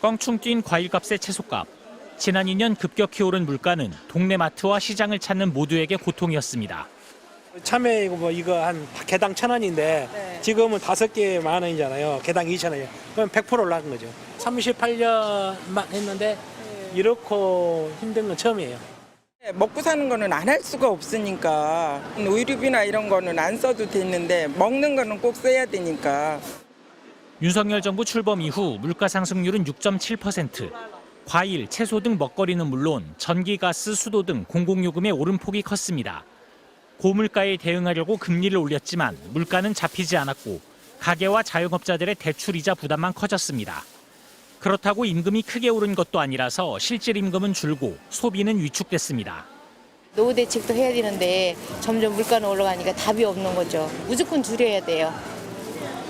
껑충 뛴 과일값의 채소값. 지난 2년 급격히 오른 물가는 동네 마트와 시장을 찾는 모두에게 고통이었습니다. 참외 이거 한 개당 1,000원인데 네. 지금은 5개 10,000원이잖아요. 개당 2,000원이에요. 그럼 100% 올라간 거죠. 38년만 했는데 이렇게 힘든 건 처음이에요. 먹고 사는 거는 안 할 수가 없으니까 의료비나 이런 거는 안 써도 되는데 먹는 거는 꼭 써야 되니까. 윤석열 정부 출범 이후 물가 상승률은 6.7%. 과일, 채소 등 먹거리는 물론 전기, 가스, 수도 등 공공요금의 오름폭이 컸습니다. 고물가에 대응하려고 금리를 올렸지만 물가는 잡히지 않았고 가게와 자영업자들의 대출이자 부담만 커졌습니다. 그렇다고 임금이 크게 오른 것도 아니라서 실질 임금은 줄고 소비는 위축됐습니다. 노후 대책도 해야 되는데 점점 물가는 올라가니까 답이 없는 거죠. 무조건 줄여야 돼요.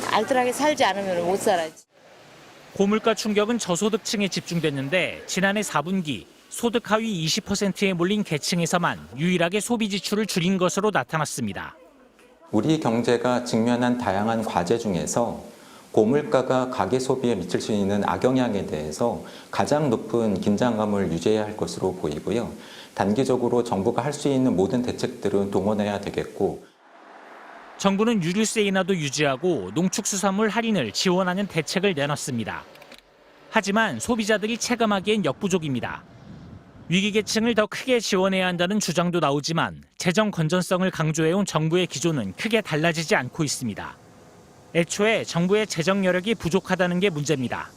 알뜰하게 살지 않으면 못 살아지. 고물가 충격은 저소득층에 집중됐는데 지난해 4분기 소득 하위 20%에 몰린 계층에서만 유일하게 소비 지출을 줄인 것으로 나타났습니다. 우리 경제가 직면한 다양한 과제 중에서 고물가가 가계 소비에 미칠 수 있는 악영향에 대해서 가장 높은 긴장감을 유지해야 할 것으로 보이고요. 단기적으로 정부가 할 수 있는 모든 대책들은 동원해야 되겠고, 정부는 유류세 인하도 유지하고 농축수산물 할인을 지원하는 대책을 내놨습니다. 하지만 소비자들이 체감하기엔 역부족입니다. 위기계층을 더 크게 지원해야 한다는 주장도 나오지만 재정 건전성을 강조해온 정부의 기조는 크게 달라지지 않고 있습니다. 애초에 정부의 재정 여력이 부족하다는 게 문제입니다.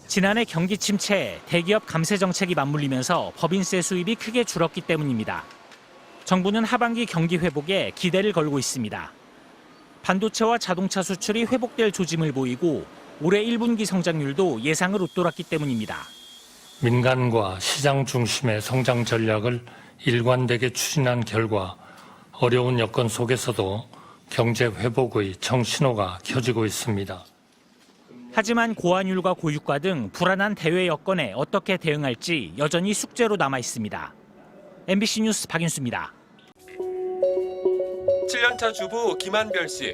지난해 경기 침체에 대기업 감세 정책이 맞물리면서 법인세 수입이 크게 줄었기 때문입니다. 정부는 하반기 경기 회복에 기대를 걸고 있습니다. 반도체와 자동차 수출이 회복될 조짐을 보이고 올해 1분기 성장률도 예상을 웃돌았기 때문입니다. 민간과 시장 중심의 성장 전략을 일관되게 추진한 결과 어려운 여건 속에서도 경제 회복의 청신호가 켜지고 있습니다. 하지만 고환율과 고유가 등 불안한 대외 여건에 어떻게 대응할지 여전히 숙제로 남아 있습니다. MBC 뉴스 박윤수입니다. 7년차 주부 김한별 씨.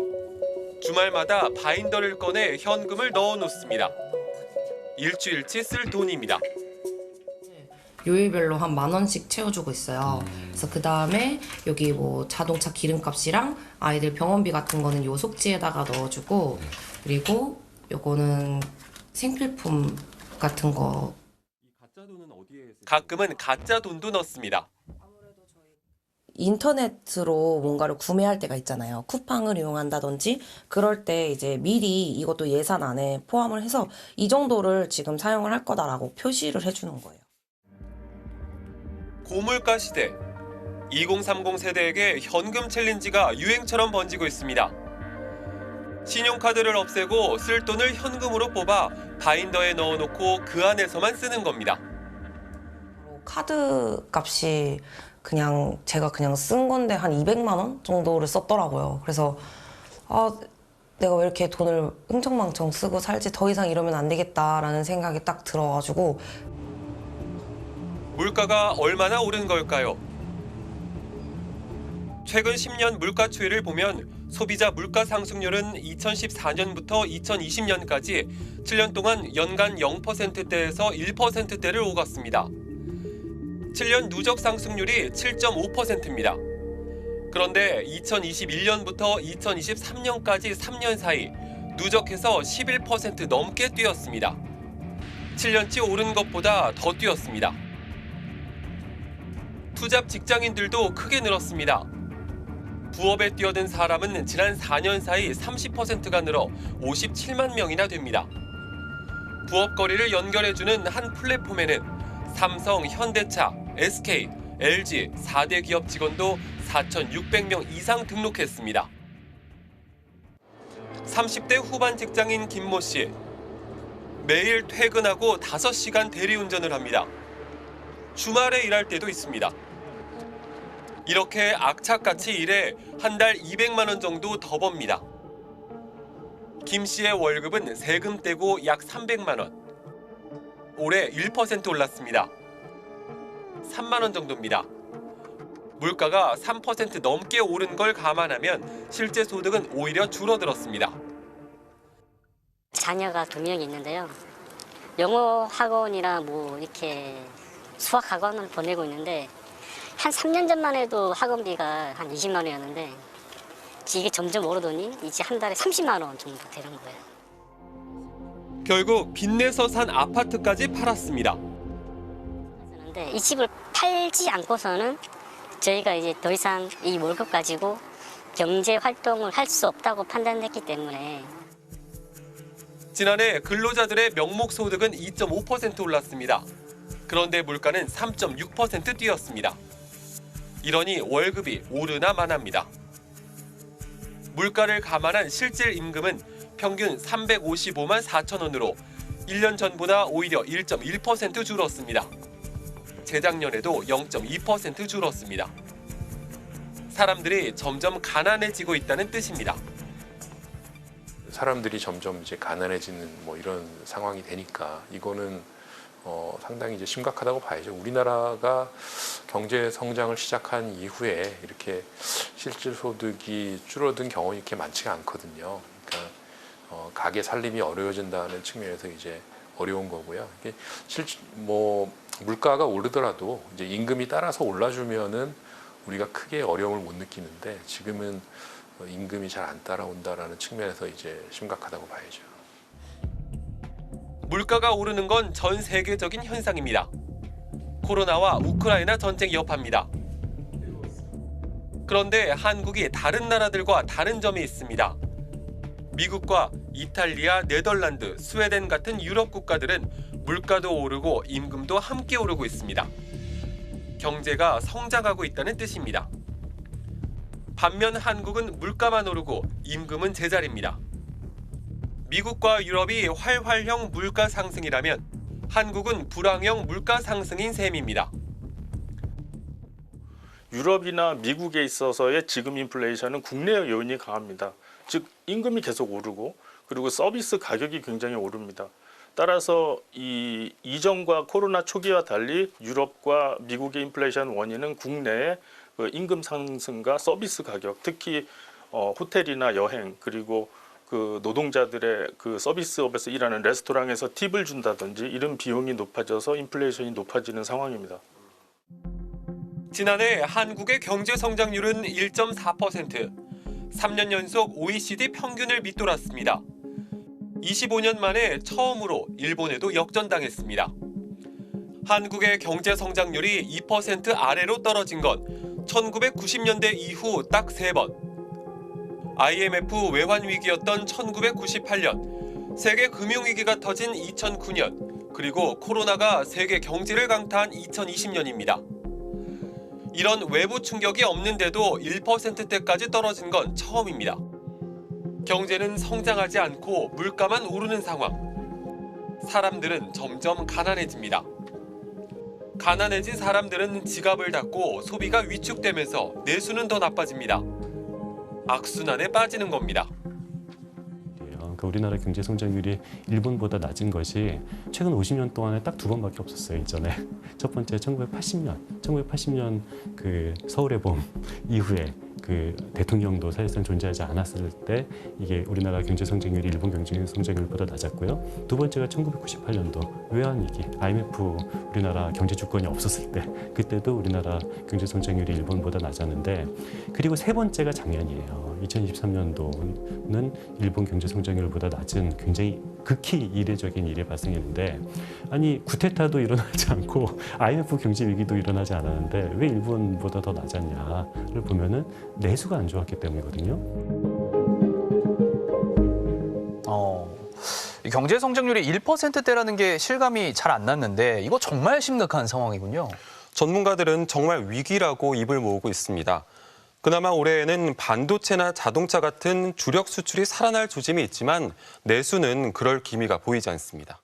주말마다 바인더를 꺼내 현금을 넣어놓습니다. 일주일치 쓸 돈입니다. 요일별로 한 10,000원씩 채워주고 있어요. 그래서 그 다음에 여기 뭐 자동차 기름값이랑 아이들 병원비 같은 거는 요 속지에다가 넣어주고, 그리고 요거는 생필품 같은 거. 가끔은 가짜 돈도 넣습니다. 인터넷으로 뭔가를 구매할 때가 있잖아요. 쿠팡을 이용한다든지 그럴 때 이제 미리 이것도 예산 안에 포함을 해서 이 정도를 지금 사용을 할 거다라고 표시를 해주는 거예요. 고물가 시대, 2030 세대에게 현금 챌린지가 유행처럼 번지고 있습니다. 신용카드를 없애고 쓸 돈을 현금으로 뽑아 바인더에 넣어놓고 그 안에서만 쓰는 겁니다. 카드 값이 제가 그냥 쓴 건데 한 200만 원 정도를 썼더라고요. 그래서 내가 왜 이렇게 돈을 흥청망청 쓰고 살지, 더 이상 이러면 안 되겠다라는 생각이 딱 들어가지고. 물가가 얼마나 오른 걸까요? 최근 10년 물가 추이를 보면 소비자 물가 상승률은 2014년부터 2020년까지 7년 동안 연간 0%대에서 1%대를 오갔습니다. 7년 누적 상승률이 7.5%입니다. 그런데 2021년부터 2023년까지 3년 사이 누적해서 11% 넘게 뛰었습니다. 7년치 오른 것보다 더 뛰었습니다. 투잡 직장인들도 크게 늘었습니다. 부업에 뛰어든 사람은 지난 4년 사이 30%가 늘어 57만 명이나 됩니다. 부업거리를 연결해주는 한 플랫폼에는 삼성, 현대차, SK, LG 4대 기업 직원도 4,600명 이상 등록했습니다. 30대 후반 직장인 김모 씨. 매일 퇴근하고 5시간 대리운전을 합니다. 주말에 일할 때도 있습니다. 이렇게 악착같이 일해 한 달 200만 원 정도 더 법니다. 김 씨의 월급은 세금 떼고 약 300만 원. 올해 1% 올랐습니다. 3만 원 정도입니다. 물가가 3% 넘게 오른 걸 감안하면 실제 소득은 오히려 줄어들었습니다. 자녀가 2명이 있는데요. 영어 학원이나 뭐 이렇게 수학 학원을 보내고 있는데 한 3년 전만 해도 학원비가 한 20만 원이었는데 이게 점점 오르더니 이제 한 달에 30만 원 정도 되는 거예요. 결국 빚내서 산 아파트까지 팔았습니다. 그런데 이 집을 팔지 않고서는 저희가 이제 더 이상 이 월급 가지고 경제 활동을 할 수 없다고 판단했기 때문에 지난해 근로자들의 명목 소득은 2.5% 올랐습니다. 그런데 물가는 3.6% 뛰었습니다. 이러니 월급이 오르나 마나입니다. 물가를 감안한 실질 임금은 평균 355만 4천 원으로 1년 전보다 오히려 1.1% 줄었습니다. 재작년에도 0.2% 줄었습니다. 사람들이 점점 가난해지고 있다는 뜻입니다. 사람들이 점점 이제 가난해지는 뭐 이런 상황이 되니까 이거는 상당히 이제 심각하다고 봐야죠. 우리나라가 경제 성장을 시작한 이후에 이렇게 실질 소득이 줄어든 경험이 이렇게 많지가 않거든요. 그러니까 가게 살림이 어려워진다는 측면에서 이제 어려운 거고요. 이게 뭐 물가가 오르더라도 이제 임금이 따라서 올라주면은 우리가 크게 어려움을 못 느끼는데 지금은 임금이 잘 안 따라온다라는 측면에서 이제 심각하다고 봐야죠. 물가가 오르는 건 전 세계적인 현상입니다. 코로나와 우크라이나 전쟁 여파입니다. 그런데 한국이 다른 나라들과 다른 점이 있습니다. 미국과 이탈리아, 네덜란드, 스웨덴 같은 유럽 국가들은 물가도 오르고 임금도 함께 오르고 있습니다. 경제가 성장하고 있다는 뜻입니다. 반면 한국은 물가만 오르고 임금은 제자리입니다. 미국과 유럽이 활활형 물가 상승이라면 한국은 불황형 물가 상승인 셈입니다. 유럽이나 미국에 있어서의 지금 인플레이션은 국내 요인이 강합니다. 즉 임금이 계속 오르고 그리고 서비스 가격이 굉장히 오릅니다. 따라서 이 이전과 코로나 초기와 달리 유럽과 미국의 인플레이션 원인은 국내의 그 임금 상승과 서비스 가격, 특히 호텔이나 여행 그리고 그 노동자들의 그 서비스업에서 일하는 레스토랑에서 팁을 준다든지 이런 비용이 높아져서 인플레이션이 높아지는 상황입니다. 지난해 한국의 경제 성장률은 1.4%, 3년 연속 OECD 평균을 밑돌았습니다. 25년 만에 처음으로 일본에도 역전당했습니다. 한국의 경제 성장률이 2% 아래로 떨어진 건 1990년대 이후 딱 3번. IMF 외환 위기였던 1998년, 세계 금융위기가 터진 2009년, 그리고 코로나가 세계 경제를 강타한 2020년입니다. 이런 외부 충격이 없는데도 1%대까지 떨어진 건 처음입니다. 경제는 성장하지 않고 물가만 오르는 상황. 사람들은 점점 가난해집니다. 가난해진 사람들은 지갑을 닫고 소비가 위축되면서 내수는 더 나빠집니다. 악순환에 빠지는 겁니다. 그러니까 우리나라 경제 성장률이 일본보다 낮은 것이 최근 50년 동안에 딱 2번밖에 없었어요. 이전에 첫 번째 1980년 그 서울의 봄 이후에 그 대통령도 사실상 존재하지 않았을 때 이게 우리나라 경제 성장률이 일본 경제 성장률보다 낮았고요. 두 번째가 1998년도 외환위기, IMF 우리나라 경제 주권이 없었을 때 그때도 우리나라 경제 성장률이 일본보다 낮았는데 그리고 세 번째가 작년이에요. 2023년도는 일본 경제 성장률보다 낮은 굉장히 극히 이례적인 일이 발생했는데 아니 구테타도 일어나지 않고 IMF 경제 위기도 일어나지 않았는데 왜 일본보다 더 낮았냐를 보면은 내수가 안 좋았기 때문이거든요. 경제 성장률이 1%대라는 게 실감이 잘 안 났는데 이거 정말 심각한 상황이군요. 전문가들은 정말 위기라고 입을 모으고 있습니다. 그나마 올해에는 반도체나 자동차 같은 주력 수출이 살아날 조짐이 있지만 내수는 그럴 기미가 보이지 않습니다.